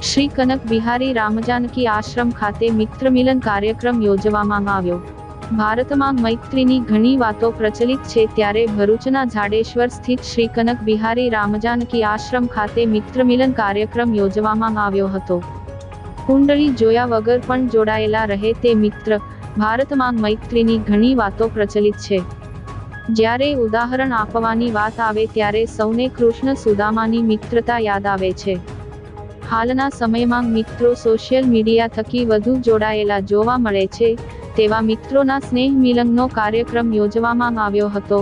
શ્રી કનક બિહારી રામજાનકી આશ્રમ ખાતે મિત્ર મિલન કાર્યક્રમ યોજવામાં આવ્યો। ભારતમાં મૈત્રીની ઘણી વાતો પ્રચલિત છે, ત્યારે ભરૂચના ઝાડેશ્વર સ્થિત શ્રી કનક બિહારી રામજાનકી આશ્રમ ખાતે મિત્ર મિલન કાર્યક્રમ યોજવામાં આવ્યો હતો। કુંડળી જોયા વગર પણ જોડાયેલા રહે તે મિત્ર। ભારતમાં મૈત્રીની ઘણી વાતો પ્રચલિત છે, જ્યારે ઉદાહરણ આપવાની વાત આવે ત્યારે સૌને કૃષ્ણ સુદામાની મિત્રતા યાદ આવે છે। હાલના સમયમાં મિત્રો સોશિયલ મીડિયા થકી વધુ જોડાયેલા જોવા મળે છે, તેવા મિત્રોના સ્નેહ મિલનનો કાર્યક્રમ યોજવામાં આવ્યો હતો।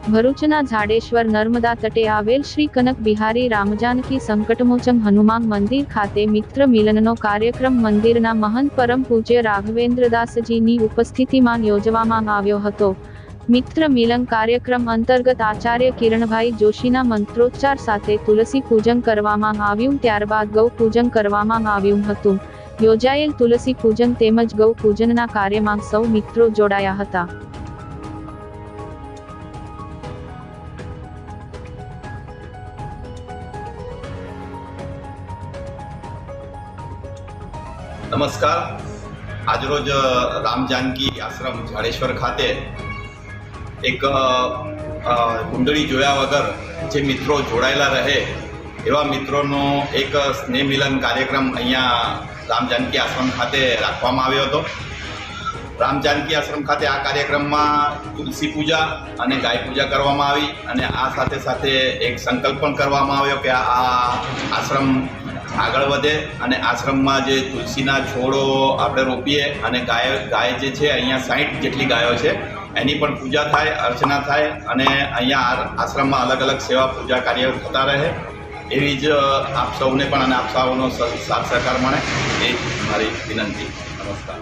ભરૂચના ઝાડેશ્વર નર્મદા તટે આવેલ શ્રી કનક બિહારી રામજાનકી સંકટમોચન હનુમાન મંદિર ખાતે મિત્ર મિલનનો કાર્યક્રમ મંદિરના મહંત પરમ પૂજ્ય રાઘવેન્દ્રદાસજીની ઉપસ્થિતિમાં યોજવામાં આવ્યો હતો। મિત્ર મિલન કાર્યક્રમ અંતર્ગત આચાર્ય કિરણભાઈ જોશીના મંત્રોચ્ચાર સાથે તુલસી પૂજન કરવામાં આવ્યું, ત્યારબાદ ગૌ પૂજન કરવામાં આવ્યું હતું। યોજાયેલ તુલસી પૂજન તેમજ ગૌ પૂજનના કાર્યમાં સૌ મિત્રો જોડાયા હતા। नमस्कार। આજરોજ રામ જાનકી આશ્રમ ઝાડેશ્વર ખાતે એક કુંડળી જોયા વગર જે મિત્રો જોડાયેલા રહે એવા મિત્રોનો એક સ્નેહ મિલન કાર્યક્રમ અહીંયા રામ જાનકી આશ્રમ ખાતે રાખવામાં આવ્યો હતો। રામ જાનકી આશ્રમ ખાતે આ કાર્યક્રમમાં તુલસી પૂજા અને ગાય પૂજા કરવામાં આવી અને આ સાથે સાથે એક સંકલ્પ પણ કરવામાં આવ્યો કે આ આશ્રમ આગળ વધે અને આશ્રમમાં જે તુલસીના છોડો આપણે રોપીએ અને ગાય જે છે અહીંયા 60 જેટલી ગાયો છે એની પણ પૂજા થાય, અર્ચના થાય અને અહીંયા આશ્રમમાં અલગ અલગ સેવા પૂજા કાર્ય થતા રહે એવી જ આપ સૌને પણ અને આપ સૌનો સાથ સહકાર મળે એ મારી વિનંતી। નમસ્કાર।